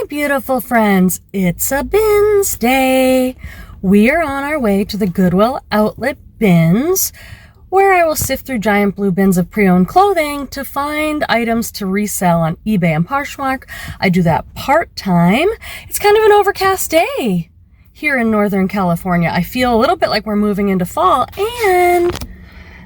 beautiful friends, it's a bins day. We are on our way to the Goodwill Outlet bins, where I will sift through giant blue bins of pre-owned clothing to find items to resell on eBay and Poshmark. I do that part-time. It's kind of an overcast day here in Northern California. I feel a little bit like we're moving into fall, and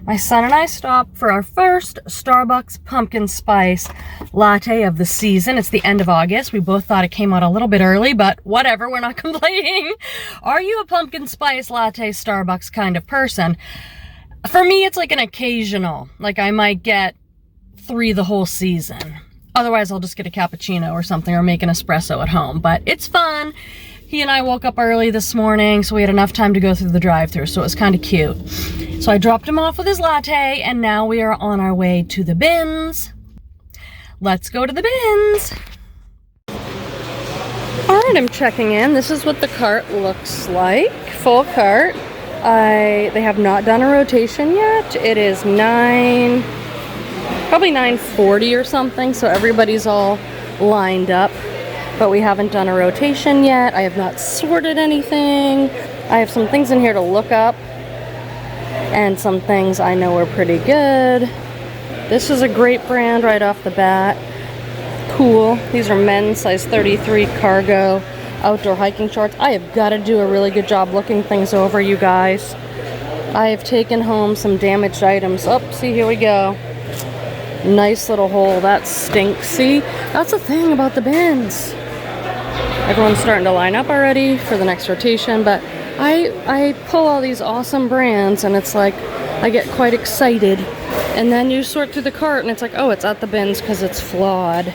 my son and I stopped for our first Starbucks pumpkin spice latte of the season. It's the end of August. We both thought it came out a little bit early, but whatever, we're not complaining. Are you a pumpkin spice latte Starbucks kind of person? For me, it's like an occasional. Like I might get 3 the whole season. Otherwise, I'll just get a cappuccino or something or make an espresso at home. But it's fun. He and I woke up early this morning, so we had enough time to go through the drive-thru, so it was kind of cute. So I dropped him off with his latte, and now we are on our way to the bins. Let's go to the bins. All right, I'm checking in. This is what the cart looks like. Full cart. They have not done a rotation yet. It is probably 9:40 or something, so everybody's all lined up. But we haven't done a rotation yet. I have not sorted anything. I have some things in here to look up and some things I know are pretty good. This is a great brand right off the bat. Cool. These are men's size 33 cargo outdoor hiking shorts. I have got to do a really good job looking things over, you guys. I have taken home some damaged items. Oh, see, here we go. Nice little hole. That stinks. See, that's the thing about the bins. Everyone's starting to line up already for the next rotation, but I pull all these awesome brands and it's like I get quite excited, and then you sort through the cart and it's like, oh, it's at the bins because it's flawed.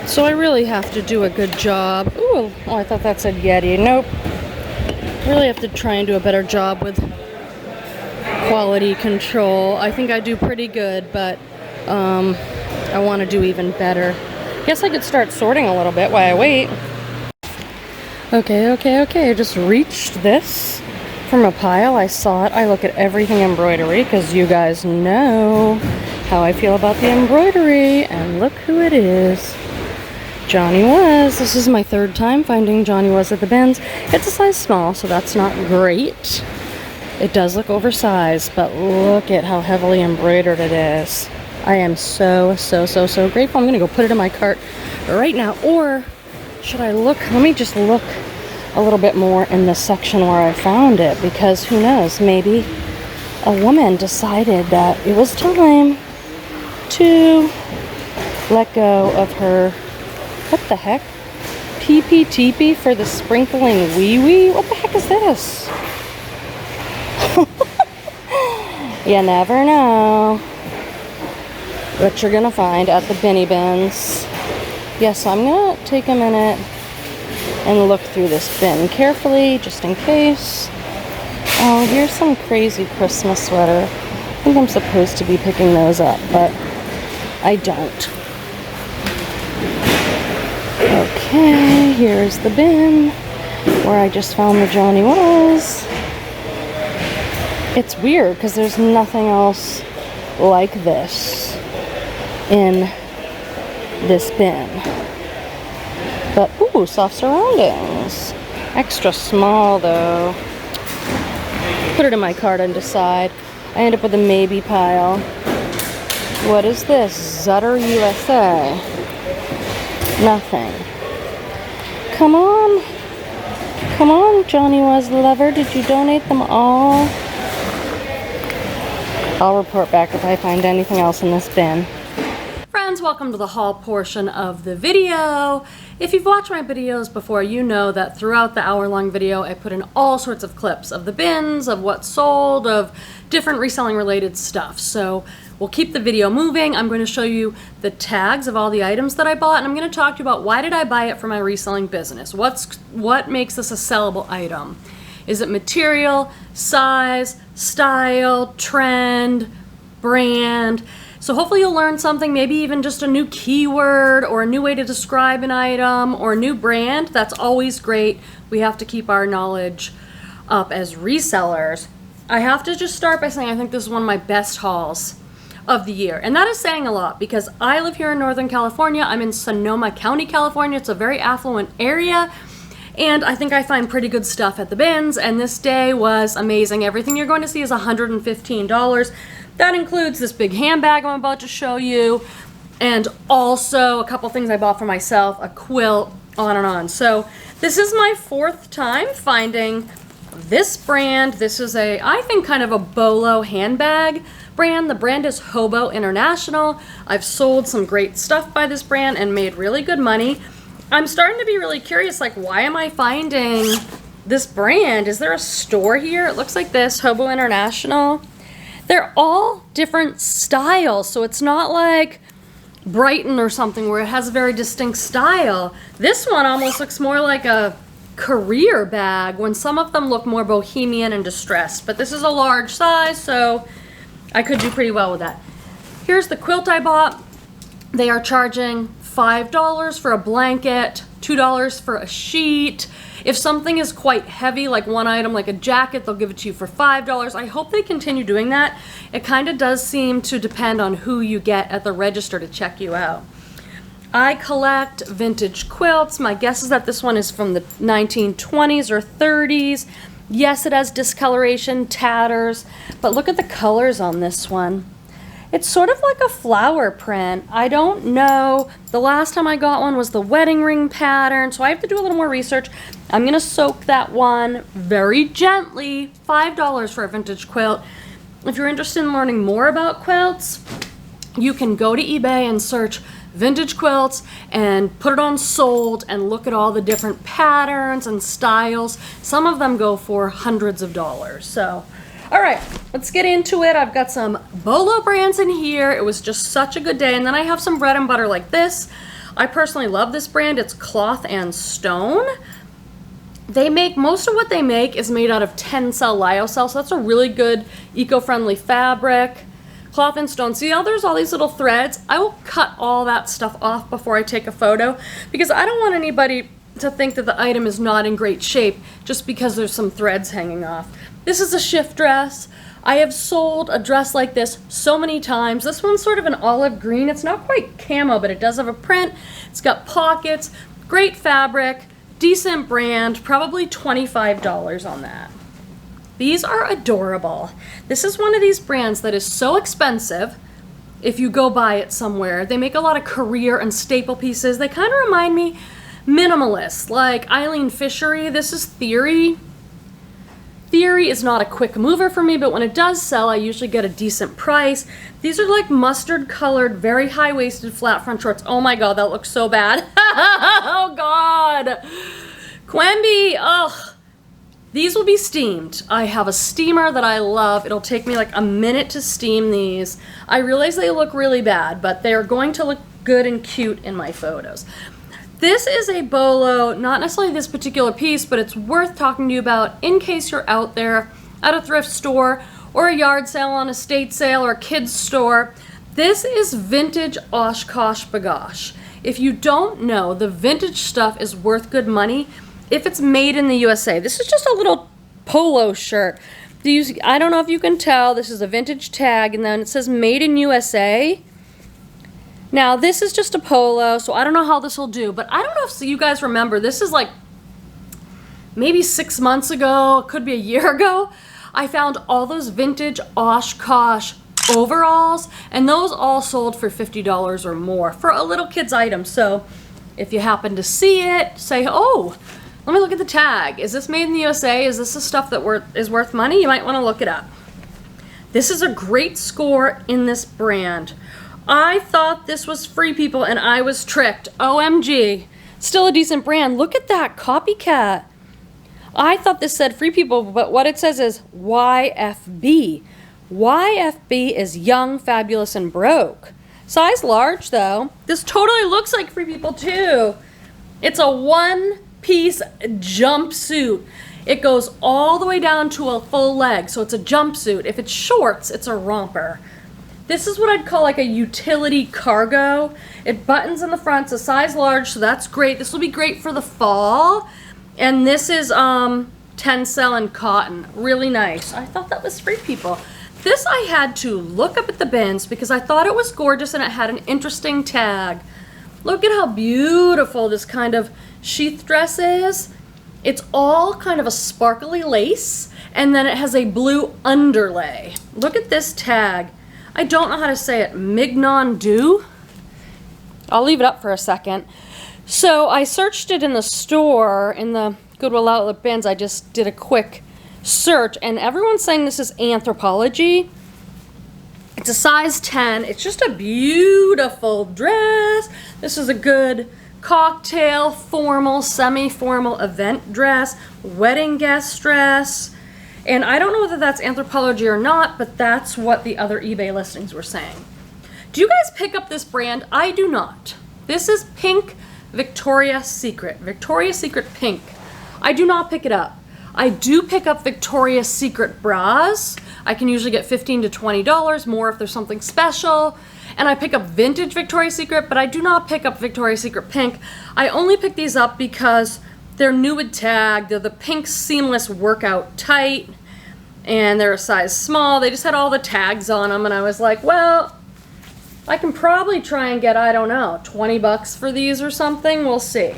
So I really have to do a good job. Ooh, oh, I thought that said Yeti. Nope. Really have to try and do a better job with quality control. I think I do pretty good, but I want to do even better. Guess I could start sorting a little bit while I wait. Okay. I just reached this from a pile. I saw it. I look at everything embroidery because you guys know how I feel about the embroidery. And look who it is. Johnny Was. This is my 3rd time finding Johnny Was at the bins. It's a size small, so that's not great. It does look oversized, but look at how heavily embroidered it is. I am so grateful. I'm gonna go put it in my cart right now. Or should I look? Let me just look a little bit more in the section where I found it, because who knows, maybe a woman decided that it was time to let go of her, what the heck? Teepee for the sprinkling wee-wee? What the heck is this? You never know what you're gonna find at the Binny Bins. Yes, so I'm gonna take a minute and look through this bin carefully, just in case. Oh, here's some crazy Christmas sweater. I think I'm supposed to be picking those up, but I don't. Okay, here's the bin where I just found the Johnny Was. It's weird because there's nothing else like this in this bin. But ooh, soft surroundings. Extra small though. Put it in my cart and decide. I end up with a maybe pile. What is this? Zutter USA. Nothing. Come on, Johnny Was lover. Did you donate them all? I'll report back if I find anything else in this bin. Friends, welcome to the haul portion of the video. If you've watched my videos before, you know that throughout the hour-long video, I put in all sorts of clips of the bins, of what's sold, of different reselling related stuff. So we'll keep the video moving. I'm going to show you the tags of all the items that I bought, and I'm going to talk to you about why did I buy it for my reselling business? What makes this a sellable item? Is it material, size, style, trend, brand? So hopefully you'll learn something, maybe even just a new keyword or a new way to describe an item or a new brand. That's always great. We have to keep our knowledge up as resellers. I have to just start by saying I think this is one of my best hauls of the year. And that is saying a lot because I live here in Northern California. I'm in Sonoma County, California. It's a very affluent area. And I think I find pretty good stuff at the bins, and this day was amazing. Everything you're going to see is $115. That includes this big handbag I'm about to show you, and also a couple things I bought for myself, a quilt, on and on. So this is my 4th time finding this brand. This is a, I think, kind of a bolo handbag brand. The brand is Hobo International. I've sold some great stuff by this brand and made really good money. I'm starting to be really curious, like, why am I finding this brand? Is there a store here? It looks like this, Hobo International. They're all different styles, so it's not like Brighton or something where it has a very distinct style. This one almost looks more like a career bag when some of them look more bohemian and distressed, but this is a large size, so I could do pretty well with that. Here's the quilt I bought. They are charging $5 for a blanket, $2 for a sheet. If something is quite heavy, like one item, like a jacket, they'll give it to you for $5. I hope they continue doing that. It kind of does seem to depend on who you get at the register to check you out. I collect vintage quilts. My guess is that this one is from the 1920s or 30s. Yes, it has discoloration, tatters, but look at the colors on this one. It's sort of like a flower print. I don't know. The last time I got one was the wedding ring pattern, so I have to do a little more research. I'm gonna soak that one very gently. $5 for a vintage quilt. If you're interested in learning more about quilts, you can go to eBay and search vintage quilts and put it on sold and look at all the different patterns and styles. Some of them go for hundreds of dollars. So, all right, let's get into it. I've got some bolo brands in here. It was just such a good day. And then I have some bread and butter like this. I personally love this brand. It's Cloth and Stone. They make, most of what they make is made out of Tencel lyocell, so that's a really good eco-friendly fabric. Cloth and Stone. See how there's all these little threads? I will cut all that stuff off before I take a photo because I don't want anybody to think that the item is not in great shape just because there's some threads hanging off. This is a shift dress. I have sold a dress like this so many times. This one's sort of an olive green. It's not quite camo, but it does have a print. It's got pockets, great fabric, decent brand, probably $25 on that. These are adorable. This is one of these brands that is so expensive if you go buy it somewhere. They make a lot of career and staple pieces. They kind of remind me minimalist, like Eileen Fishery. This is Theory. Theory is not a quick mover for me, but when it does sell, I usually get a decent price. These are like mustard colored, very high-waisted flat front shorts. Oh my God, that looks so bad. Oh God. Quenby, ugh. These will be steamed. I have a steamer that I love. It'll take me like a minute to steam these. I realize they look really bad, but they're going to look good and cute in my photos. This is a bolo, not necessarily this particular piece, but it's worth talking to you about in case you're out there at a thrift store or a yard sale on a estate sale or a kid's store. This is vintage Oshkosh Bagosh. If you don't know, the vintage stuff is worth good money if it's made in the USA. This is just a little polo shirt. I don't know if you can tell, this is a vintage tag, and then it says made in USA. Now, this is just a polo, so I don't know how this will do, but I don't know if you guys remember, this is like maybe 6 months ago, it could be a year ago, I found all those vintage Oshkosh overalls, and those all sold for $50 or more for a little kid's item. So if you happen to see it, say, oh, let me look at the tag. Is this made in the USA? Is this the stuff that is worth money? You might want to look it up. This is a great score in this brand. I thought this was Free People and I was tricked. OMG. Still a decent brand. Look at that copycat. I thought this said Free People, but what it says is YFB. YFB is young, fabulous, and broke. Size large though. This totally looks like Free People too. It's a one-piece jumpsuit. It goes all the way down to a full leg, so it's a jumpsuit. If it's shorts, it's a romper. This is what I'd call like a utility cargo. It buttons in the front, it's a size large, so that's great. This will be great for the fall. And this is Tencel and cotton, really nice. I thought that was Free People. This I had to look up at the bins because I thought it was gorgeous and it had an interesting tag. Look at how beautiful this kind of sheath dress is. It's all kind of a sparkly lace, and then it has a blue underlay. Look at this tag. I don't know how to say it. Mignon Du? I'll leave it up for a second. So I searched it in the store, in the Goodwill Outlet bins. I just did a quick search, and everyone's saying this is Anthropologie. It's a size 10. It's just a beautiful dress. This is a good cocktail, formal, semi-formal event dress, wedding guest dress. And I don't know whether that's Anthropologie or not, but that's what the other eBay listings were saying. Do you guys pick up this brand? I do not. This is pink Victoria's Secret. Victoria's Secret pink. I do not pick it up. I do pick up Victoria's Secret bras. I can usually get $15 to $20 more if there's something special. And I pick up vintage Victoria's Secret, but I do not pick up Victoria's Secret pink. I only pick these up because they're new with tag. They're the pink seamless workout tight, and they're a size small. They just had all the tags on them, and I was like, well, I can probably try and get, I don't know, 20 bucks for these or something. We'll see.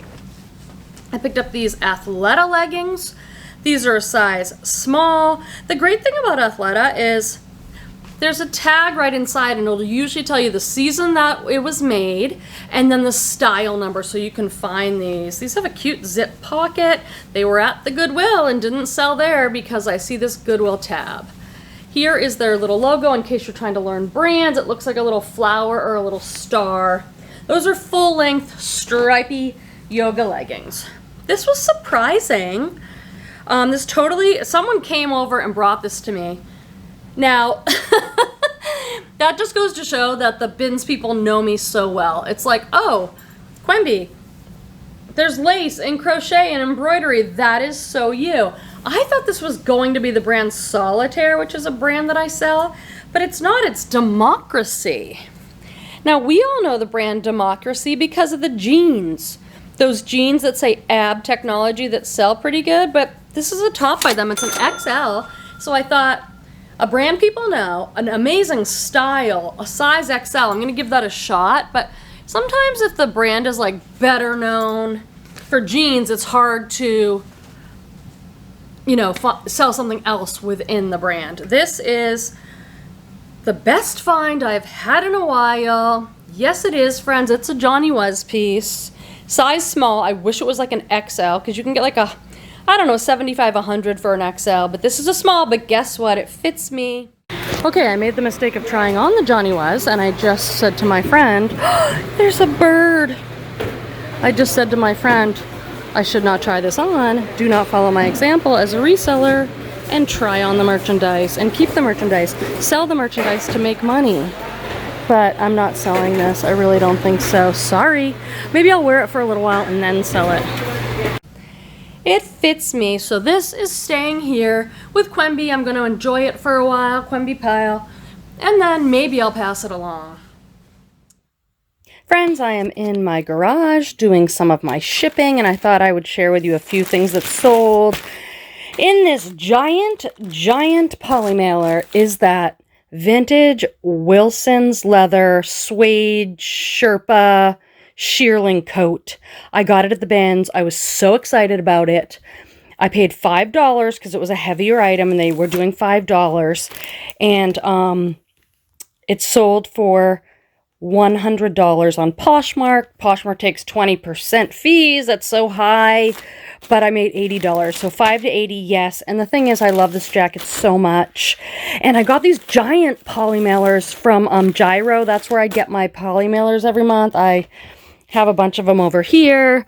I picked up these Athleta leggings. These are a size small. The great thing about Athleta is there's a tag right inside, and it'll usually tell you the season that it was made and then the style number, so you can find these. These have a cute zip pocket. They were at the Goodwill and didn't sell there because I see this Goodwill tab. Here is their little logo in case you're trying to learn brands. It looks like a little flower or a little star. Those are full-length stripy yoga leggings. This was surprising. Someone came over and brought this to me. Now, that just goes to show that the BINS people know me so well. It's like, oh, Quenby, there's lace and crochet and embroidery. That is so you. I thought this was going to be the brand Solitaire, which is a brand that I sell, but it's not. It's Democracy. Now, we all know the brand Democracy because of the jeans. Those jeans that say AB Technology that sell pretty good, but this is a top by them. It's an XL, so I thought, a brand people know, an amazing style, a size XL. I'm going to give that a shot, but sometimes if the brand is like better known for jeans, it's hard to, you know, sell something else within the brand. This is the best find I've had in a while. Yes, it is, friends. It's a Johnny Was piece. Size small. I wish it was like an XL because you can get like a, I don't know, 75, 100 for an XL, but this is a small, but guess what? It fits me. Okay, I made the mistake of trying on the Johnny Was, and I just said to my friend, oh, there's a bird. I just said to my friend, I should not try this on. Do not follow my example as a reseller and try on the merchandise and keep the merchandise. Sell the merchandise to make money. But I'm not selling this. I really don't think so. Sorry. Maybe I'll wear it for a little while and then sell it. It fits me, so this is staying here with Quenby. I'm going to enjoy it for a while, Quenby pile, and then maybe I'll pass it along. Friends, I am in my garage doing some of my shipping, and I thought I would share with you a few things that sold. In this giant poly mailer is that vintage Wilson's leather suede Sherpa shearling coat. I got it at the BINS. I was so excited about it. I paid $5 because it was a heavier item and they were doing $5. And it sold for $100 on Poshmark. Poshmark takes 20% fees. That's so high. But I made $80. So $5 to $80, yes. And the thing is, I love this jacket so much. And I got these giant poly mailers from Gyro. That's where I get my poly mailers every month. I have a bunch of them over here.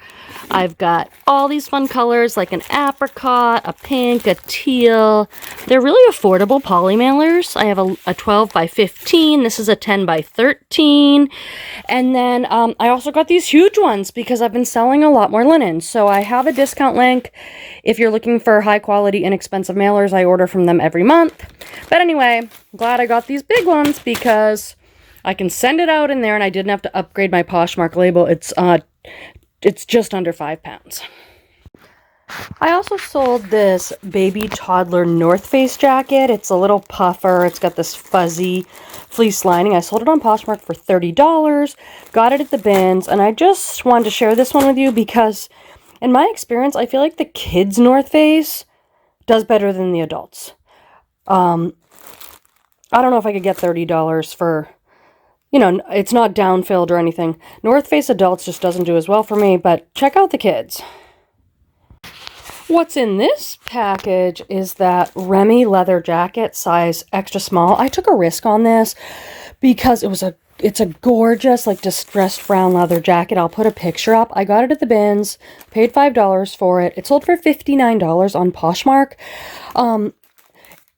I've got all these fun colors like an apricot, a pink, a teal. They're really affordable poly mailers. I have a 12 by 15. This is a 10 by 13. And then I also got these huge ones because I've been selling a lot more linen. So I have a discount link. If you're looking for high quality, inexpensive mailers, I order from them every month. But anyway, I'm glad I got these big ones because I can send it out in there and I didn't have to upgrade my Poshmark label. It's just under £5. I also sold this baby toddler North Face jacket. It's a little puffer. It's got this fuzzy fleece lining. I sold it on Poshmark for $30. Got it at the bins, and I just wanted to share this one with you because in my experience, I feel like the kids' North Face does better than the adults. I don't know if I could get $30 for, you know, it's not down-filled or anything. North Face adults just doesn't do as well for me, but check out the kids. What's in this package is that Remy leather jacket, size extra small. I took a risk on this because it's a gorgeous, like, distressed brown leather jacket. I'll put a picture up. I got it at the bins, paid $5 for it. It sold for $59 on Poshmark.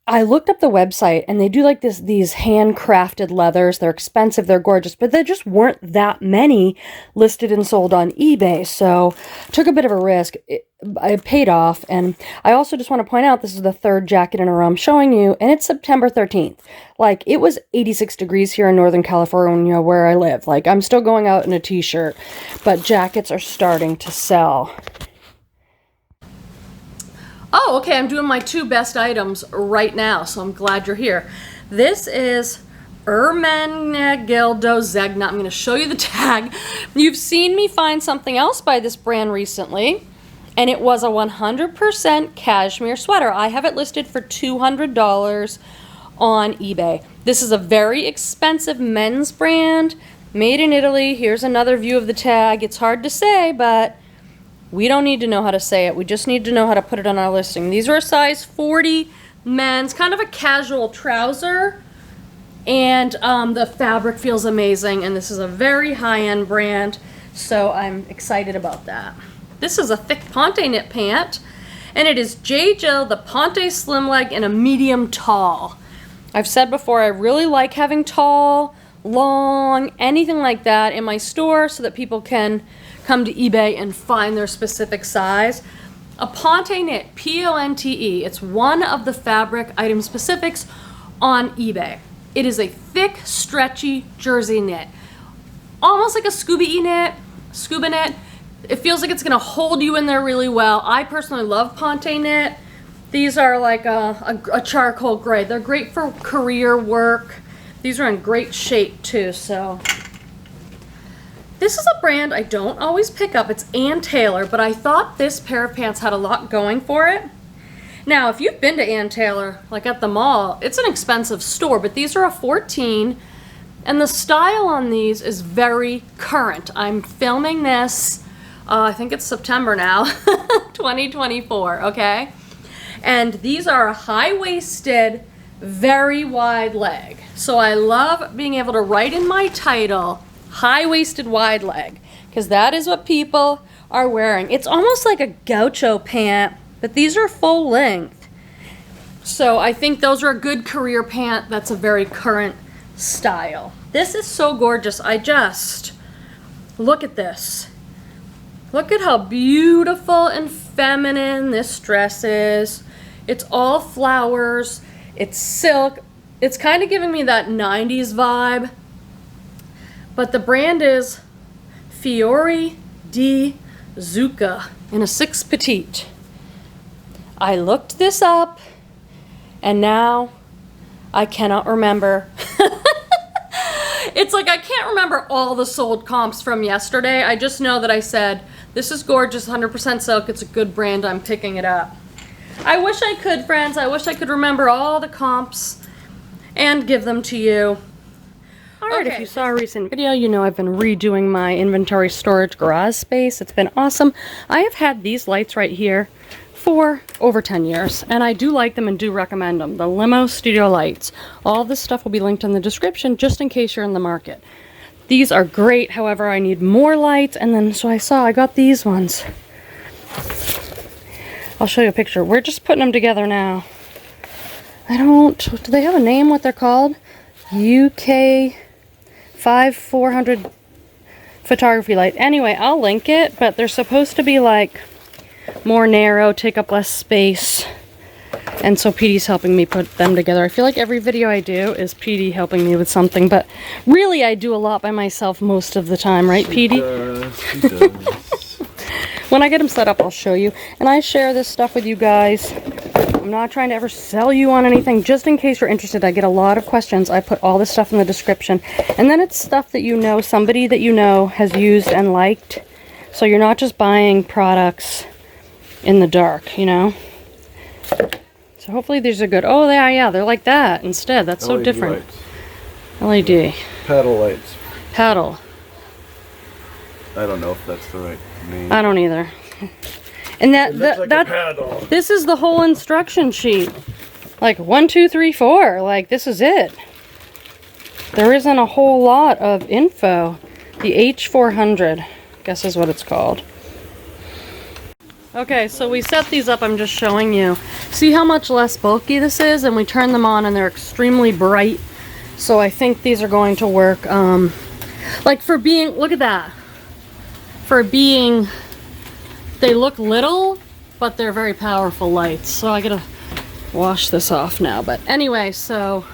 I looked up the website, and they do like these handcrafted leathers. They're expensive, they're gorgeous, but there just weren't that many listed and sold on eBay. So took a bit of a risk. It paid off. And I also just want to point out, this is the third jacket in a row I'm showing you, and it's September 13th. Like, it was 86 degrees here in Northern California where I live. Like, I'm still going out in a t-shirt, but jackets are starting to sell. Oh, okay, I'm doing my 2 best items right now, so I'm glad you're here. This is Ermenegildo Zegna. I'm going to show you the tag. You've seen me find something else by this brand recently, and it was a 100% cashmere sweater. I have it listed for $200 on eBay. This is a very expensive men's brand, made in Italy. Here's another view of the tag. It's hard to say, but we don't need to know how to say it. We just need to know how to put it on our listing. These are a size 40 men's, kind of a casual trouser. And the fabric feels amazing. And this is a very high-end brand, so I'm excited about that. This is a thick Ponte knit pant. And it is J. Jill, the Ponte slim leg in a medium tall. I've said before, I really like having tall, long, anything like that in my store so that people can come to eBay and find their specific size. A Ponte knit, P-O-N-T-E. It's one of the fabric item specifics on eBay. It is a thick, stretchy jersey knit. Almost like a scuba knit. It feels like it's gonna hold you in there really well. I personally love Ponte knit. These are like a charcoal gray. They're great for career work. These are in great shape too, so. This is a brand I don't always pick up. It's Ann Taylor, but I thought this pair of pants had a lot going for it. Now, if you've been to Ann Taylor, like at the mall, it's an expensive store, but these are a 14, and the style on these is very current. I'm filming this, I think it's September now, 2024, okay? And these are a high-waisted, very wide leg. So I love being able to write in my title, high-waisted wide leg, because that is what people are wearing. It's almost like a gaucho pant, but these are full length. So I think those are a good career pant. That's a very current style. This is so gorgeous. Look at this. Look at how beautiful and feminine this dress is. It's all flowers. It's silk. It's kind of giving me that 90s vibe. But the brand is Fiori di Zucca in a 6 petite. I looked this up, and now I cannot remember. It's like I can't remember all the sold comps from yesterday. I just know that I said, this is gorgeous, 100% silk. It's a good brand. I'm picking it up. I wish I could, friends. I wish I could remember all the comps and give them to you. Alright, if you saw a recent video, you know I've been redoing my inventory storage garage space. It's been awesome. I have had these lights right here for over 10 years, and I do like them and do recommend them. The Limo Studio lights. All this stuff will be linked in the description just in case you're in the market. These are great, however, I need more lights, and then so I got these ones. I'll show you a picture. We're just putting them together now. Do they have a name, what they're called? UK 5400 photography light. Anyway, I'll link it, but they're supposed to be like more narrow, take up less space. And so PD's helping me put them together. I feel like every video I do is PD helping me with something, but really I do a lot by myself most of the time, right, PD? She does. When I get them set up, I'll show you. And I share this stuff with you guys. I'm not trying to ever sell you on anything. Just in case you're interested, I get a lot of questions. I put all this stuff in the description. And then it's stuff that you know, somebody that you know has used and liked. So you're not just buying products in the dark, you know? So hopefully these are good. Oh, yeah, they're like that instead. That's so different. Lights. LED. Paddle lights. Paddle. I don't know if that's the right name. I don't either. And paddle. This is the whole instruction sheet. Like 1, 2, 3, 4. Like this is it. There isn't a whole lot of info. The H400, I guess is what it's called. Okay, so we set these up. I'm just showing you. See how much less bulky this is? And we turn them on and they're extremely bright. So I think these are going to work. Like for being, look at that. For being, they look little, but they're very powerful lights. So I gotta wash this off now. But anyway, so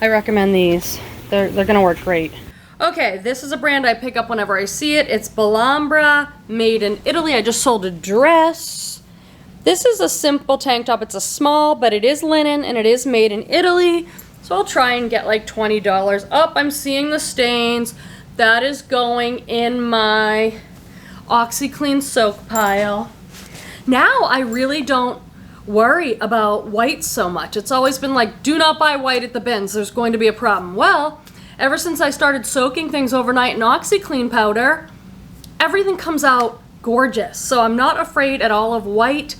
I recommend these. They're gonna work great. Okay, this is a brand I pick up whenever I see it. It's Bellambra, made in Italy. I just sold a dress. This is a simple tank top. It's a small, but it is linen and it is made in Italy. So I'll try and get like $20. Oh, I'm seeing the stains. That is going in my OxyClean soak pile. Now I really don't worry about white so much. It's always been like, do not buy white at the bins. There's going to be a problem. Well, ever since I started soaking things overnight in OxyClean powder, everything comes out gorgeous. So I'm not afraid at all of white.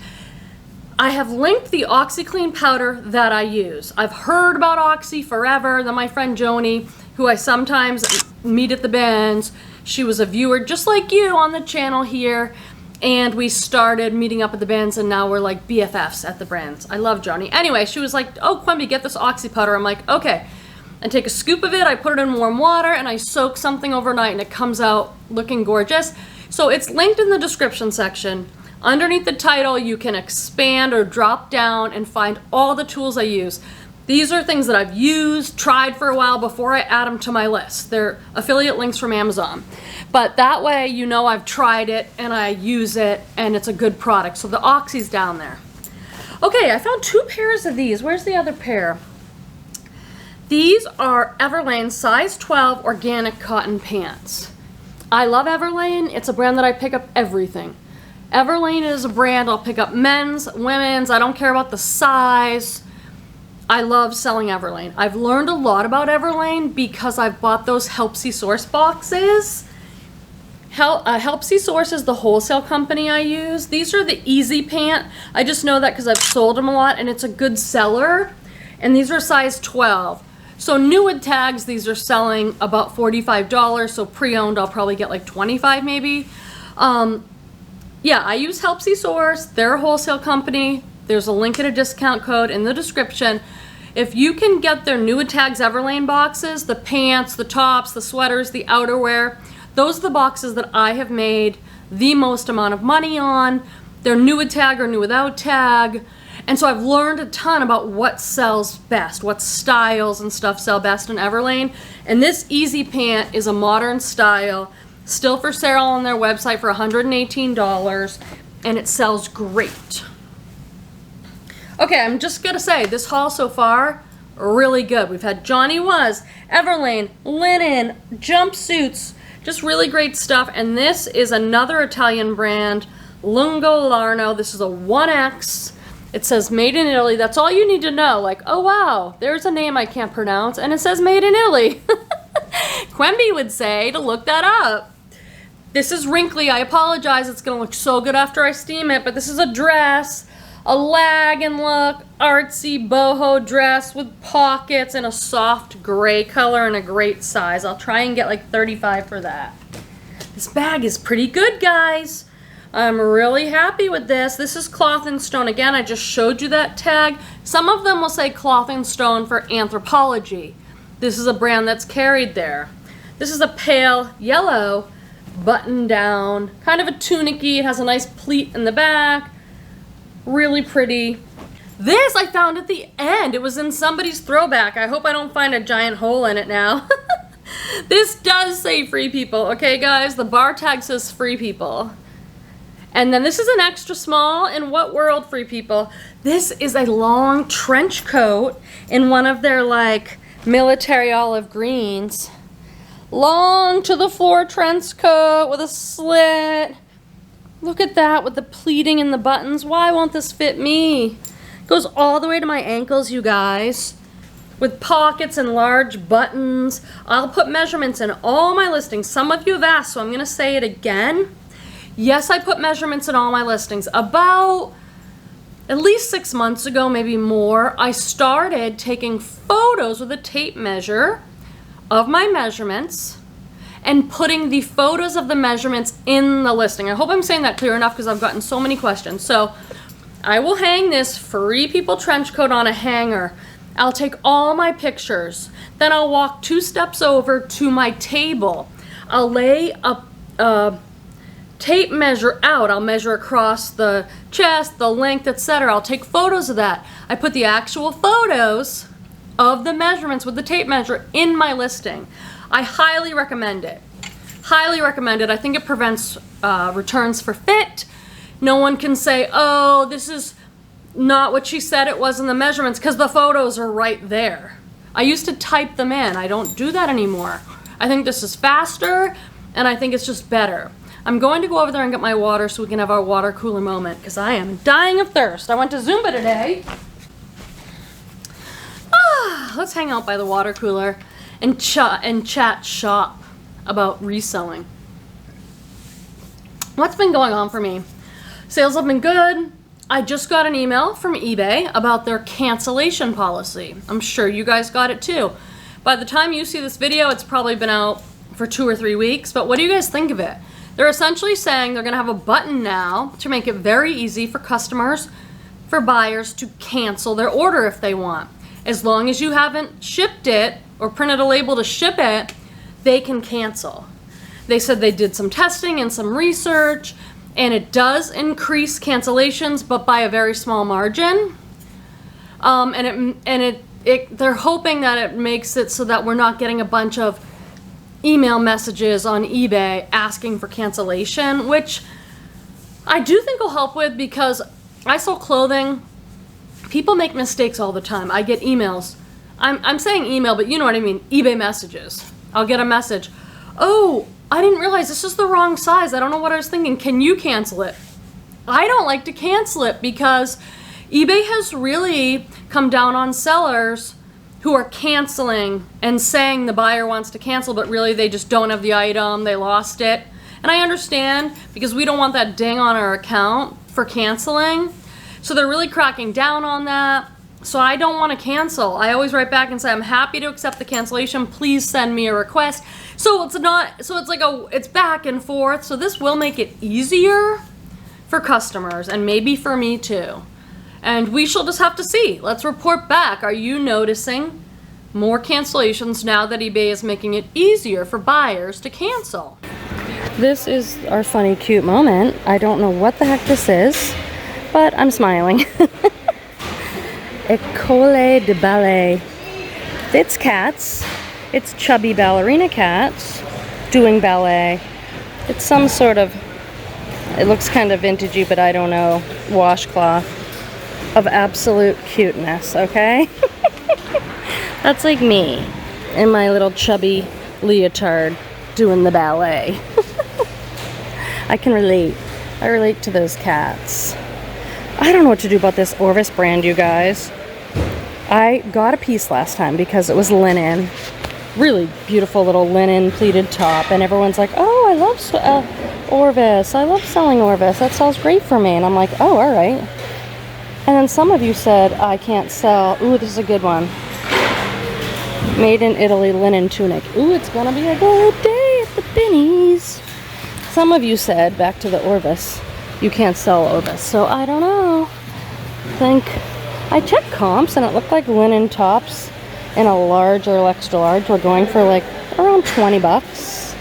I have linked the OxyClean powder that I use. I've heard about Oxy forever. Then my friend Joni, who I sometimes meet at the bins, she was a viewer just like you on the channel here. And we started meeting up at the bins and now we're like BFFs at the bins. I love Joni. Anyway, she was like, oh, Quenby, get this Oxy powder. I'm like, okay. I take a scoop of it, I put it in warm water, and I soak something overnight, and it comes out looking gorgeous. So it's linked in the description section. Underneath the title, you can expand or drop down and find all the tools I use. These are things that I've used, tried for a while before I add them to my list. They're affiliate links from Amazon. But that way, you know I've tried it, and I use it, and it's a good product. So the Oxy's down there. Okay, I found 2 pairs of these. Where's the other pair? These are Everlane size 12 organic cotton pants. I love Everlane. It's a brand that I pick up everything. Everlane is a brand I'll pick up men's, women's. I don't care about the size. I love selling Everlane. I've learned a lot about Everlane because I've bought those Helpsy Source boxes. Helpsy Source is the wholesale company I use. These are the Easy Pant. I just know that because I've sold them a lot and it's a good seller. And these are size 12. So new with tags, these are selling about $45. So pre-owned, I'll probably get like 25 maybe. Yeah, I use Helpsy Source. They're a wholesale company. There's a link and a discount code in the description. If you can get their new with tags Everlane boxes, the pants, the tops, the sweaters, the outerwear, those are the boxes that I have made the most amount of money on. They're new with tag or new without tag. And so I've learned a ton about what sells best, what styles and stuff sell best in Everlane. And this Easy Pant is a modern style, still for sale on their website for $118, and it sells great. Okay, I'm just gonna say, this haul so far, really good. We've had Johnny Was, Everlane, linen, jumpsuits, just really great stuff. And this is another Italian brand, Lungo Larno. This is a 1X. It says made in Italy. That's all you need to know. Like, oh wow, there's a name I can't pronounce and it says made in Italy. Quenby would say to look that up. This is wrinkly. I apologize. It's gonna look so good after I steam it, but this is a dress, a lag and look, artsy boho dress with pockets and a soft gray color and a great size. I'll try and get like 35 for that. This bag is pretty good, guys. I'm really happy with this. This is Cloth and Stone. Again, I just showed you that tag. Some of them will say Cloth and Stone for Anthropology. This is a brand that's carried there. This is a pale yellow button down, kind of a tunic-y. It has a nice pleat in the back. Really pretty. This I found at the end. It was in somebody's throwback. I hope I don't find a giant hole in it now. This does say Free People, okay guys? The bar tag says Free People. And then this is an extra small. In what world, free people? This is a long trench coat in one of their like military olive greens. Long to the floor trench coat with a slit. Look at that with the pleating and the buttons. Why won't this fit me? Goes all the way to my ankles, you guys. With pockets and large buttons. I'll put measurements in all my listings. Some of you have asked, so I'm gonna say it again. Yes, I put measurements in all my listings. About at least 6 months ago, maybe more, I started taking photos with a tape measure of my measurements and putting the photos of the measurements in the listing. I hope I'm saying that clear enough because I've gotten so many questions. So I will hang this Free People trench coat on a hanger. I'll take all my pictures. Then I'll walk 2 steps over to my table. I'll lay a tape measure out. I'll measure across the chest, the length, etc. I'll take photos of that. I put the actual photos of the measurements with the tape measure in my listing. I highly recommend it. Highly recommend it. I think it prevents returns for fit. No one can say, oh, this is not what she said it was in the measurements, because the photos are right there. I used to type them in. I don't do that anymore. I think this is faster, and I think it's just better. I'm going to go over there and get my water so we can have our water cooler moment, because I am dying of thirst. I went to Zumba today. Let's hang out by the water cooler and chat shop about reselling. What's been going on for me? Sales have been good. I just got an email from eBay about their cancellation policy. I'm sure you guys got it too. By the time you see this video, it's probably been out for 2 or 3 weeks, but what do you guys think of it? They're essentially saying they're gonna have a button now to make it very easy for customers, for buyers to cancel their order if they want. As long as you haven't shipped it or printed a label to ship it, they can cancel. They said they did some testing and some research, and it does increase cancellations, but by a very small margin. They're hoping that it makes it so that we're not getting a bunch of email messages on eBay asking for cancellation, which I do think will help with, because I sell clothing. People make mistakes all the time. I get emails. I'm saying email, but you know what I mean, eBay messages. I'll get a message. Oh, I didn't realize this is the wrong size. I don't know what I was thinking. Can you cancel it? I don't like to cancel it because eBay has really come down on sellers who are canceling and saying the buyer wants to cancel, but really they just don't have the item, they lost it. And I understand, because we don't want that ding on our account for canceling. So they're really cracking down on that. So I don't want to cancel. I always write back and say, I'm happy to accept the cancellation. Please send me a request. So it's back and forth. So this will make it easier for customers and maybe for me too. And we shall just have to see. Let's report back. Are you noticing more cancellations now that eBay is making it easier for buyers to cancel? This is our funny, cute moment. I don't know what the heck this is, but I'm smiling. École de ballet. It's cats. It's chubby ballerina cats doing ballet. It's some sort of, it looks kind of vintagey, but I don't know, washcloth of absolute cuteness, okay? That's like me in my little chubby leotard doing the ballet. I can relate. I relate to those cats. I don't know what to do about this Orvis brand, you guys. I got a piece last time because it was linen. Really beautiful little linen pleated top. And everyone's like, oh, I love Orvis. I love selling Orvis. That sells great for me. And I'm like, oh, all right. And then some of you said, I can't sell. Ooh, this is a good one. Made in Italy linen tunic. Ooh, it's gonna be a good day at the BINS. Some of you said, back to the Orvis, you can't sell Orvis. So I don't know. I checked comps and it looked like linen tops in a large or extra large were going for like around 20 bucks.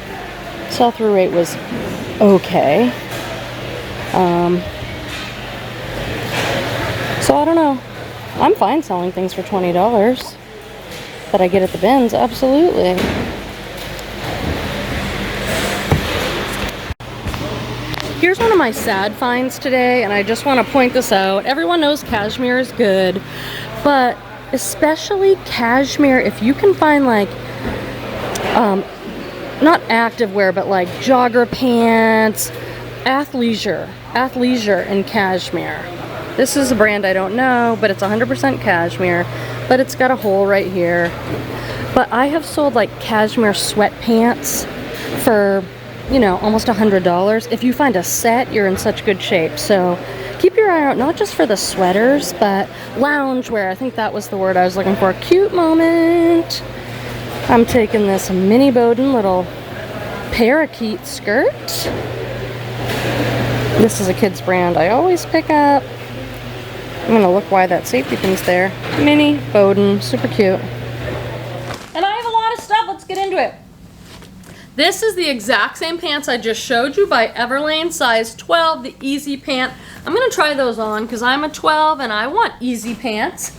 Sell-through rate was okay. So I don't know. I'm fine selling things for $20 that I get at the BINS, absolutely. Here's one of my sad finds today, and I just want to point this out. Everyone knows cashmere is good, but especially cashmere, if you can find like, not activewear, but like jogger pants, athleisure in cashmere. This is a brand I don't know, but it's 100% cashmere, but it's got a hole right here. But I have sold like cashmere sweatpants for, you know, almost $100. If you find a set, you're in such good shape. So keep your eye out, not just for the sweaters, but loungewear. I think that was the word I was looking for. Cute moment. I'm taking this mini Bowden little parakeet skirt. This is a kid's brand I always pick up. I'm gonna look why that safety pin's there. Mini Bowden, super cute. And I have a lot of stuff, let's get into it. This is the exact same pants I just showed you by Everlane, size 12, the easy pant. I'm gonna try those on because I'm a 12 and I want easy pants.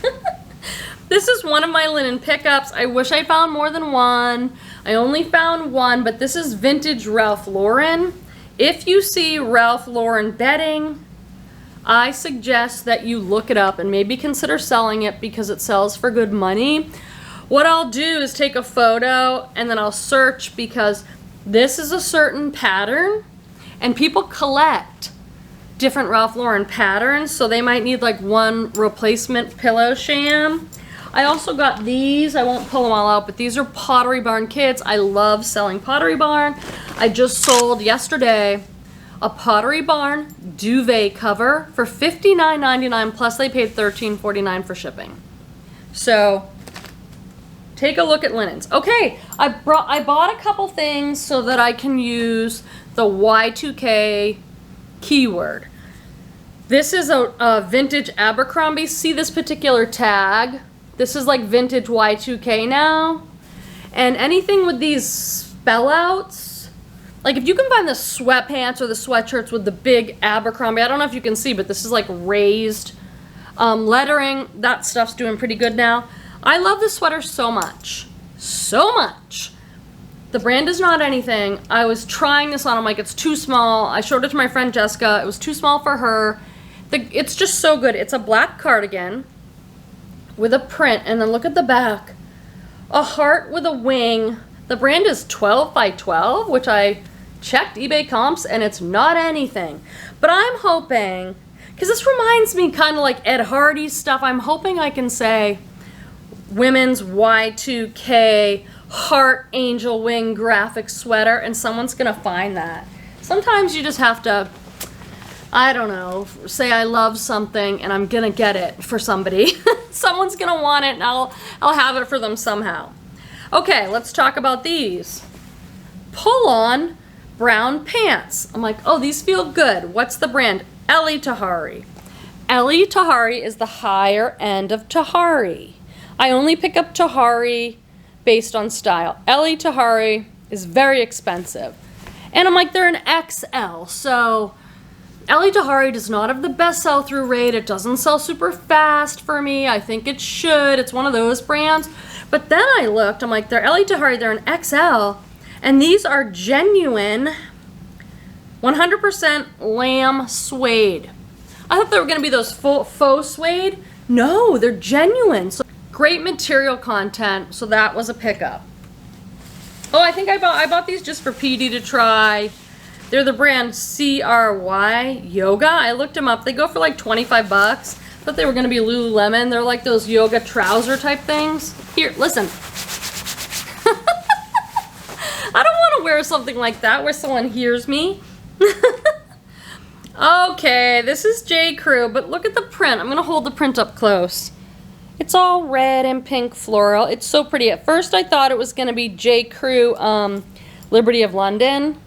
This is one of my linen pickups. I wish I found more than one. I only found one, but this is vintage Ralph Lauren. If you see Ralph Lauren bedding, I suggest that you look it up and maybe consider selling it because it sells for good money. What I'll do is take a photo and then I'll search because this is a certain pattern and people collect different Ralph Lauren patterns, so they might need like one replacement pillow sham. I also got these. I won't pull them all out, but these are Pottery Barn kids. I love selling Pottery Barn. I just sold yesterday a Pottery Barn duvet cover for $59.99 plus they paid $13.49 for shipping. So take a look at linens. Okay, I bought a couple things so that I can use the Y2K keyword. This is a vintage Abercrombie. See this particular tag? This is like vintage Y2K now. And anything with these spell outs, like if you can find the sweatpants or the sweatshirts with the big Abercrombie, I don't know if you can see, but this is like raised lettering. That stuff's doing pretty good now. I love this sweater so much. So much. The brand is not anything. I was trying this on. I'm like, it's too small. I showed it to my friend Jessica. It was too small for her. It's just so good. It's a black cardigan with a print, and then look at the back. A heart with a wing. The brand is 12 by 12, which I checked eBay comps, and it's not anything. But I'm hoping, because this reminds me kind of like Ed Hardy's stuff, I'm hoping I can say women's Y2K heart angel wing graphic sweater, and someone's gonna find that. Sometimes you just have to, I don't know, say I love something and I'm gonna get it for somebody. Someone's gonna want it and I'll have it for them somehow. Okay, let's talk about these. Pull-on brown pants. I'm like, oh, these feel good. What's the brand? Ellie Tahari. Ellie Tahari is the higher end of Tahari. I only pick up Tahari based on style. Ellie Tahari is very expensive. And I'm like, they're an XL, so Ellie Tahari does not have the best sell-through rate. It doesn't sell super fast for me. I think it should. It's one of those brands. But then I looked, I'm like, they're Ellie Tahari, they're an XL, and these are genuine 100% lamb suede. I thought they were gonna be those faux suede. No, they're genuine. So great material content, so that was a pickup. Oh, I think I bought these just for PD to try. They're the brand CRY Yoga. I looked them up. They go for like 25 bucks. Thought they were gonna be Lululemon. They're like those yoga trouser type things. Here, listen. I don't wanna wear something like that where someone hears me. Okay, this is J. Crew, but look at the print. I'm gonna hold the print up close. It's all red and pink floral. It's so pretty. At first I thought it was gonna be J. Crew Liberty of London.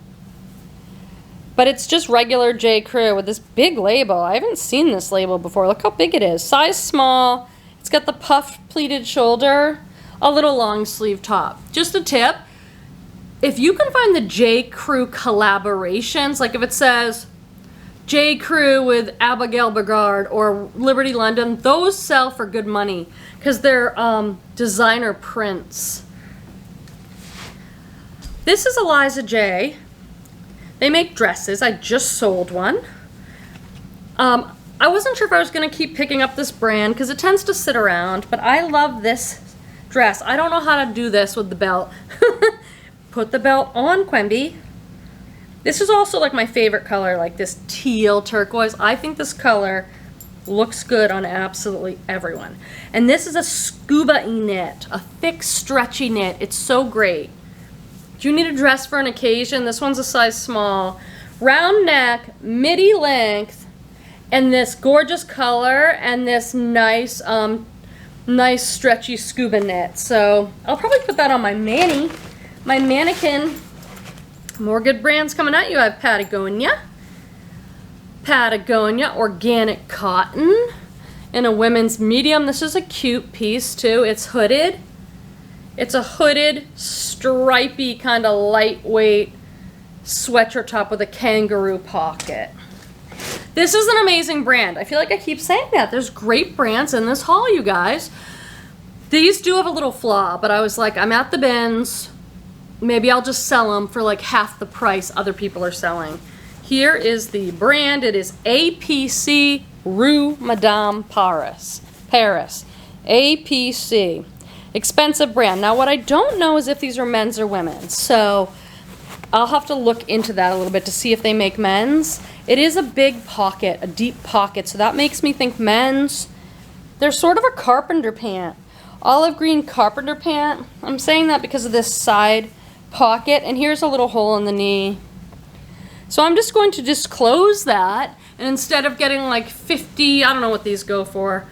But it's just regular J. Crew with this big label. I haven't seen this label before. Look how big it is. Size small. It's got the puffed pleated shoulder. A little long sleeve top. Just a tip. If you can find the J. Crew collaborations, like if it says J. Crew with Abigail Bogard or Liberty London, those sell for good money because they're designer prints. This is Eliza J. They make dresses. I just sold one. I wasn't sure if I was going to keep picking up this brand because it tends to sit around, but I love this dress. I don't know how to do this with the belt. Put the belt on, Quenby. This is also like my favorite color, like this teal turquoise. I think this color looks good on absolutely everyone. And this is a scuba knit, a thick, stretchy knit. It's so great. Do you need a dress for an occasion? This one's a size small. Round neck, midi length, and this gorgeous color, and this nice, nice stretchy scuba knit. So I'll probably put that on my mannequin. More good brands coming at you. I have Patagonia organic cotton in a women's medium. This is a cute piece too. It's hooded. It's a hooded, stripy, kind of lightweight sweatshirt top with a kangaroo pocket. This is an amazing brand. I feel like I keep saying that. There's great brands in this haul, you guys. These do have a little flaw, but I was like, I'm at the BINS. Maybe I'll just sell them for like half the price other people are selling. Here is the brand. It is APC Rue Madame Paris. APC. Expensive brand. Now what I don't know is if these are men's or women's. So I'll have to look into that a little bit to see if they make men's. It is a big pocket, a deep pocket, so that makes me think men's. They're sort of a carpenter pant. Olive green carpenter pant. I'm saying that because of this side pocket, and here's a little hole in the knee. So I'm just going to just close that, and instead of getting like 50, I don't know what these go for,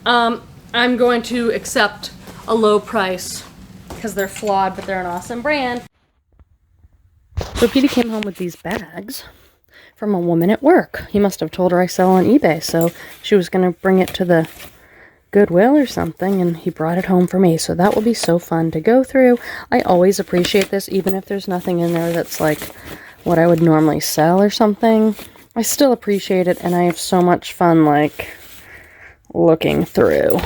I'm going to accept a low price because they're flawed, but they're an awesome brand. So Petey came home with these bags from a woman at work. He must have told her I sell on eBay, so she was going to bring it to the Goodwill or something, and he brought it home for me. So that will be so fun to go through. I always appreciate this, even if there's nothing in there that's like what I would normally sell or something. I still appreciate it, and I have so much fun like looking through.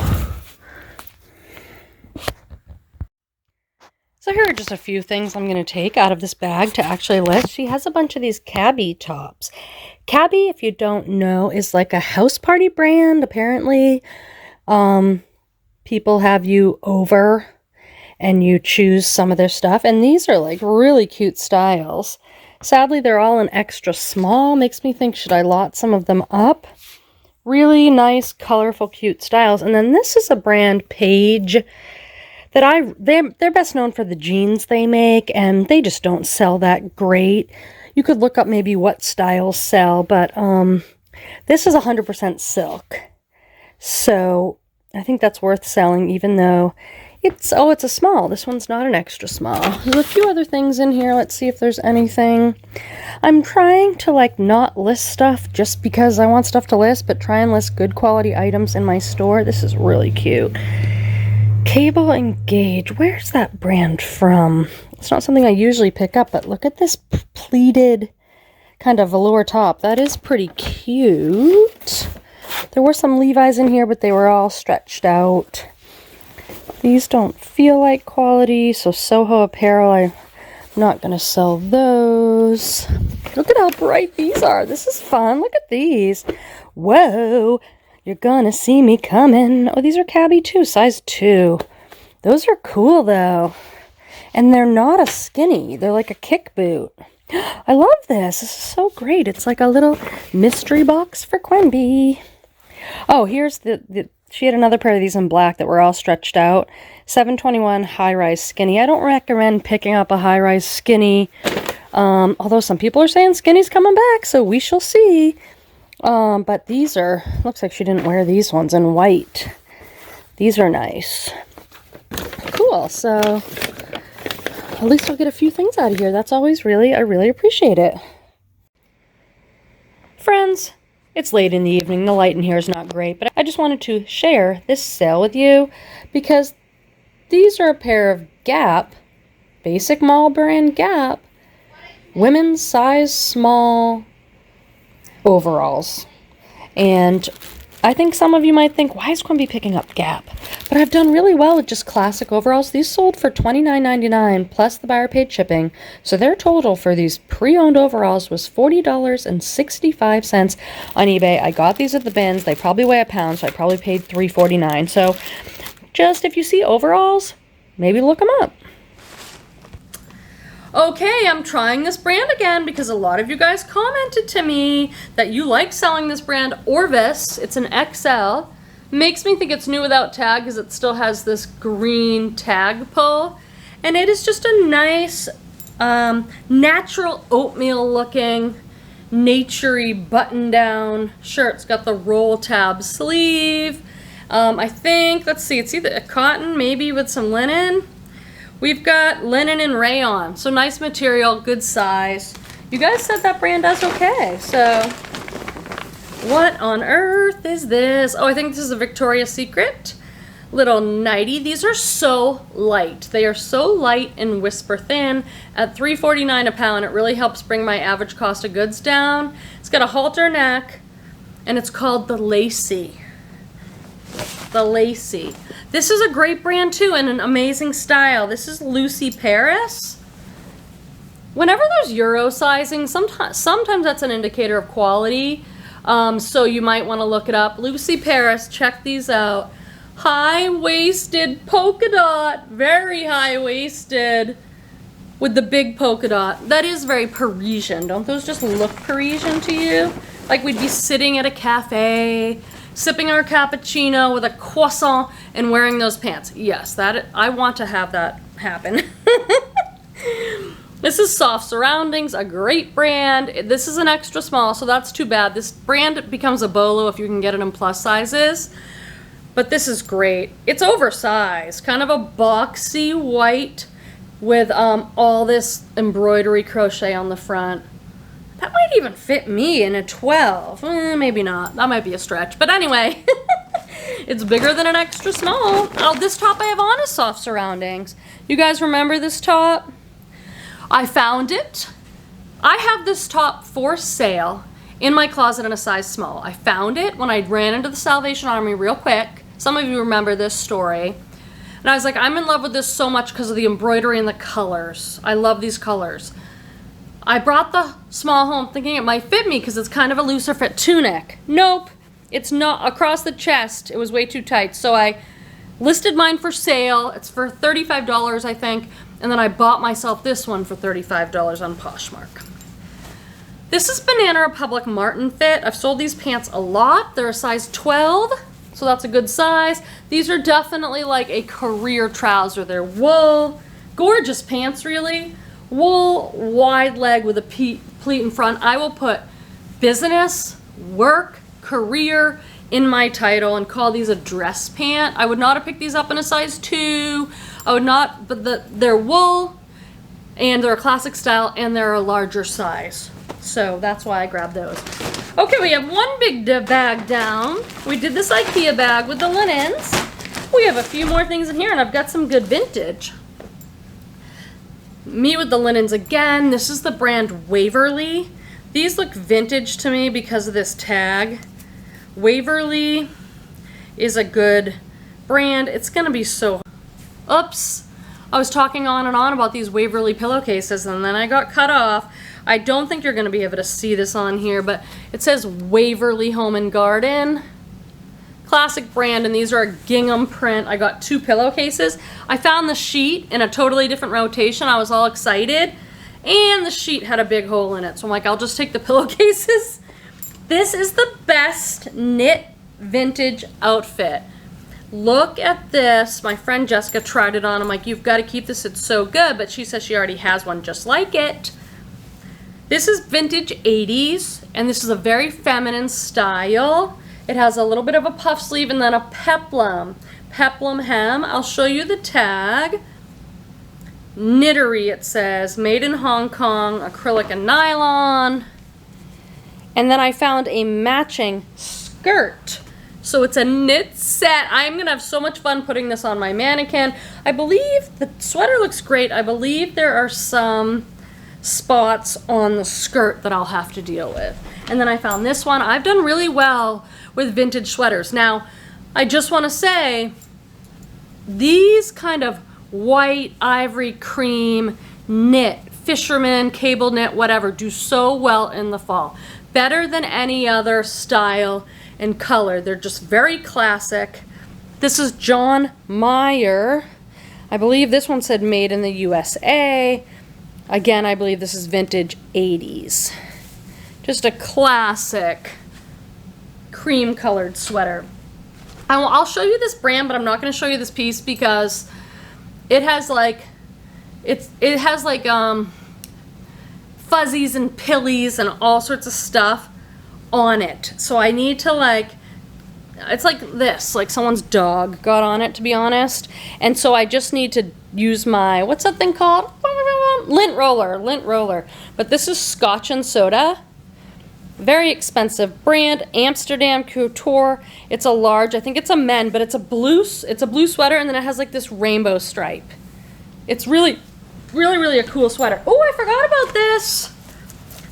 So here are just a few things I'm going to take out of this bag to actually list. She has a bunch of these cabbie tops. Cabbie, if you don't know, is like a house party brand, apparently. People have you over and you choose some of their stuff. And these are like really cute styles. Sadly, they're all in extra small. Makes me think, should I lot some of them up? Really nice, colorful, cute styles. And then this is a brand, Page, that they're best known for the jeans they make, and they just don't sell that great. You could look up maybe what styles sell, but this is 100% silk. So I think that's worth selling, even though it's a small. This one's not an extra small. There's a few other things in here. Let's see if there's anything. I'm trying to like not list stuff just because I want stuff to list, but try and list good quality items in my store. This is really cute. Cable and Gauge. Where's that brand from? It's not something I usually pick up, but look at this pleated kind of velour top. That is pretty cute. There were some Levi's in here, but they were all stretched out. These don't feel like quality, so Soho Apparel, I'm not going to sell those. Look at how bright these are. This is fun. Look at these. Whoa. You're gonna see me coming. Oh, these are cabbie too, size 2. Those are cool though. And they're not a skinny. They're like a kick boot. I love this. This is so great. It's like a little mystery box for Quenby. Oh, here's she had another pair of these in black that were all stretched out. 721 high-rise skinny. I don't recommend picking up a high-rise skinny. Although some people are saying skinny's coming back, so we shall see. But these are, looks like she didn't wear these ones in white. These are nice. Cool, so at least I'll get a few things out of here. That's always I really appreciate it. Friends, it's late in the evening. The light in here is not great, but I just wanted to share this sale with you because these are a pair of Gap, basic mall brand Gap, women's size small overalls. And I think some of you might think, why is Quenby picking up Gap? But I've done really well with just classic overalls. These sold for $29.99 plus the buyer paid shipping. So their total for these pre-owned overalls was $40.65 on eBay. I got these at the bins. They probably weigh a pound, so I probably paid $3.49. So just if you see overalls, maybe look them up. Okay, I'm trying this brand again because a lot of you guys commented to me that you like selling this brand, Orvis. It's an XL. Makes me think it's new without tag because it still has this green tag pull. And it is just a nice, natural oatmeal looking, naturey button down shirt. It's got the roll tab sleeve. I think, let's see, it's either a cotton, maybe with some linen. We've got linen and rayon, so nice material, good size. You guys said that brand does okay, so what on earth is this? Oh, I think this is a Victoria's Secret little nightie. These are so light. They are so light and whisper thin. At $3.49 a pound, it really helps bring my average cost of goods down. It's got a halter neck, and it's called the Lacy. The Lacy. This is a great brand too and an amazing style. This is Lucy Paris. Whenever there's Euro sizing, sometimes that's an indicator of quality. So you might want to look it up. Lucy Paris, check these out. High-waisted polka dot, very high-waisted with the big polka dot. That is very Parisian. Don't those just look Parisian to you? Like we'd be sitting at a cafe, sipping our cappuccino with a croissant and wearing those pants. Yes, I want to have that happen. This is Soft Surroundings, a great brand. This is an extra small, so that's too bad. This brand becomes a bolo if you can get it in plus sizes. But this is great. It's oversized, kind of a boxy white with all this embroidery crochet on the front. That might even fit me in a 12. Maybe not. That might be a stretch. But anyway, it's bigger than an extra small. Oh, this top I have on is Soft Surroundings. You guys remember this top? I found it. I have this top for sale in my closet in a size small. I found it when I ran into the Salvation Army real quick. Some of you remember this story. And I was like, I'm in love with this so much because of the embroidery and the colors. I love these colors. I brought the small home thinking it might fit me because it's kind of a looser fit tunic. Nope, it's not. Across the chest, it was way too tight. So I listed mine for sale. It's for $35, I think. And then I bought myself this one for $35 on Poshmark. This is Banana Republic Martin fit. I've sold these pants a lot. They're a size 12, so that's a good size. These are definitely like a career trouser. They're wool, gorgeous pants really. Wool, wide leg with a pleat in front. I will put business, work, career in my title and call these a dress pant. I would not have picked these up in a size 2. I would not, but they're wool and they're a classic style and they're a larger size. So that's why I grabbed those. Okay, we have one big bag down. We did this IKEA bag with the linens. We have a few more things in here and I've got some good vintage. Me with the linens again. This is the brand Waverly. These look vintage to me because of this tag. Waverly is a good brand. It's gonna be so... Oops. I was talking on and on about these Waverly pillowcases and then I got cut off. I don't think you're gonna be able to see this on here, but it says Waverly Home and Garden. Classic brand, and these are a gingham print. I got 2 pillowcases. I found the sheet in a totally different rotation. I was all excited, and the sheet had a big hole in it. So I'm like, I'll just take the pillowcases. This is the best knit vintage outfit. Look at this. My friend Jessica tried it on. I'm like, you've got to keep this. It's so good, but she says she already has one just like it. This is vintage 80s, and this is a very feminine style. It has a little bit of a puff sleeve and then a peplum hem. I'll show you the tag. Knittery, it says, made in Hong Kong, acrylic and nylon. And then I found a matching skirt. So it's a knit set. I'm gonna have so much fun putting this on my mannequin. I believe the sweater looks great. I believe there are some spots on the skirt that I'll have to deal with. And then I found this one. I've done really well with vintage sweaters. Now, I just want to say, these kind of white, ivory, cream, knit, fisherman, cable knit, whatever, do so well in the fall. Better than any other style and color. They're just very classic. This is John Mayer. I believe this one said made in the USA. Again, I believe this is vintage 80s. Just a classic cream colored sweater. I'll show you this brand, but I'm not going to show you this piece because it has like fuzzies and pillies and all sorts of stuff on it. So I need to it's like this, like someone's dog got on it, to be honest. And so I just need to use my, what's that thing called? Lint roller. But this is Scotch and Soda. Very expensive brand, Amsterdam Couture. It's a large, I think it's a men, but it's a blue sweater, and then it has like this rainbow stripe. It's really a cool sweater. Oh, I forgot about this.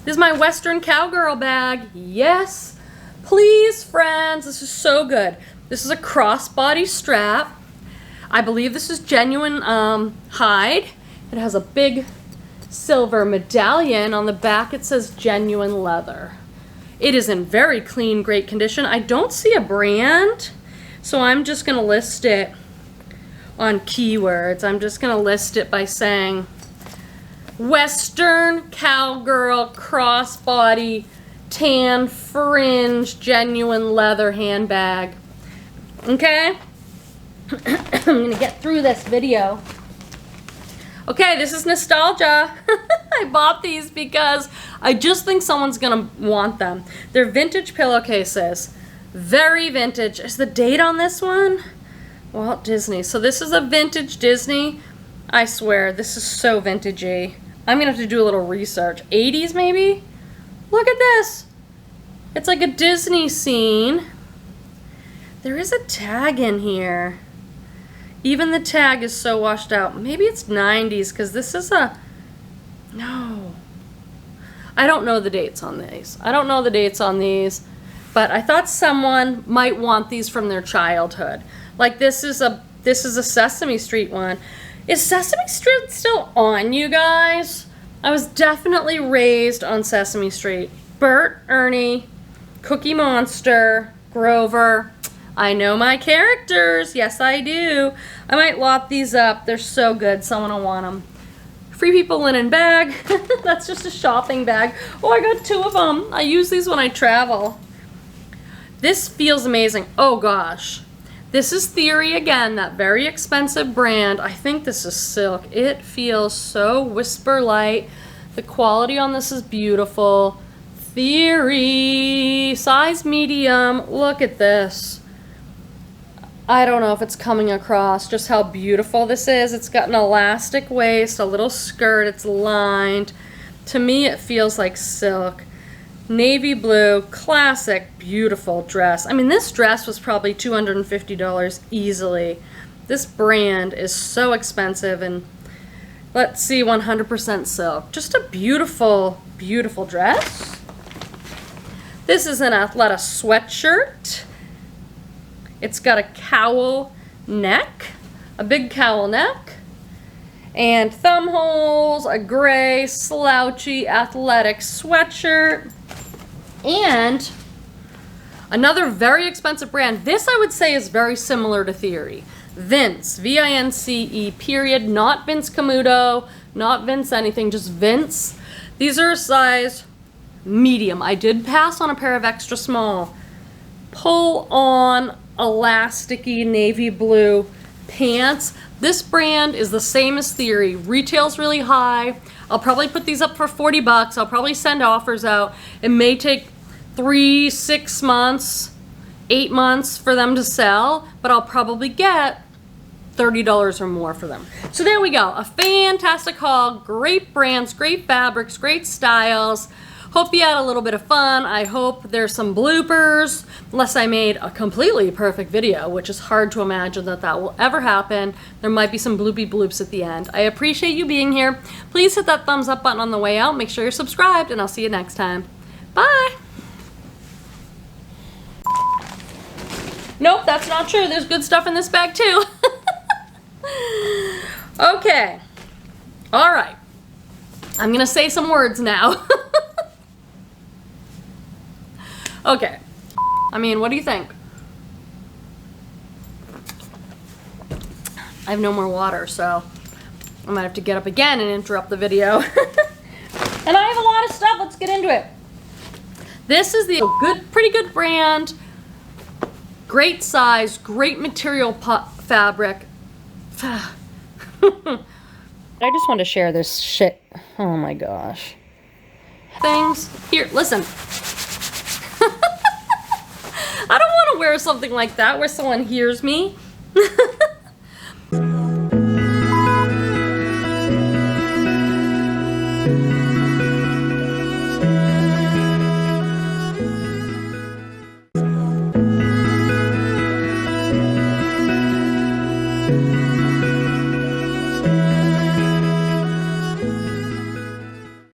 This is my Western Cowgirl bag. Yes, please, friends. This is so good. This is a crossbody strap. I believe this is genuine hide. It has a big silver medallion. On the back it says genuine leather. It is in very clean, great condition. I don't see a brand, so I'm just going to list it on keywords. I'm just going to list it by saying Western Cowgirl crossbody tan fringe genuine leather handbag. Okay? I'm going to get through this video. Okay, this is nostalgia. I bought these because I just think someone's gonna want them. They're vintage pillowcases. Very vintage. Is the date on this one? Walt Disney. So this is a vintage Disney. I swear, this is so vintagey. I'm gonna have to do a little research. 80s maybe? Look at this. It's like a Disney scene. There is a tag in here. Even the tag is so washed out. Maybe it's 90s because this is a... No. I don't know the dates on these. But I thought someone might want these from their childhood. Like this is a Sesame Street one. Is Sesame Street still on, you guys? I was definitely raised on Sesame Street. Bert, Ernie, Cookie Monster, Grover... I know my characters. Yes, I do. I might lot these up. They're so good. Someone will want them. Free People linen bag. That's just a shopping bag. Oh, I got 2 of them. I use these when I travel. This feels amazing. Oh, gosh. This is Theory again, that very expensive brand. I think this is silk. It feels so whisper light. The quality on this is beautiful. Theory. Size medium. Look at this. I don't know if it's coming across just how beautiful this is. It's got an elastic waist, a little skirt, it's lined. To me, it feels like silk. Navy blue, classic, beautiful dress. I mean, this dress was probably $250 easily. This brand is so expensive, and let's see, 100% silk. Just a beautiful, beautiful dress. This is an Athleta sweatshirt. It's got a cowl neck, a big cowl neck, and thumb holes, a gray, slouchy, athletic sweatshirt, and another very expensive brand. This, I would say, is very similar to Theory. Vince, V-I-N-C-E, period, not Vince Camuto, not Vince anything, just Vince. These are a size medium. I did pass on a pair of extra small. Pull on elasticy navy blue pants. This brand is the same as Theory. Retail's really high. I'll probably put these up for 40 bucks. I'll probably send offers out. It may take 3, 6 months, 8 months for them to sell, but I'll probably get $30 or more for them. So there we go. A fantastic haul. Great brands, great fabrics, great styles. Hope you had a little bit of fun. I hope there's some bloopers, unless I made a completely perfect video, which is hard to imagine that that will ever happen. There might be some bloopy bloops at the end. I appreciate you being here. Please hit that thumbs up button on the way out. Make sure you're subscribed, and I'll see you next time. Bye! Nope, that's not true. There's good stuff in this bag too. Okay. All right. I'm gonna say some words now. Okay. I mean, what do you think? I have no more water, so I might have to get up again and interrupt the video. And I have a lot of stuff. Let's get into it. This is the pretty good brand. Great size, great material fabric. I just want to share this shit. Oh my gosh. Things. Here, listen. I don't want to wear something like that where someone hears me.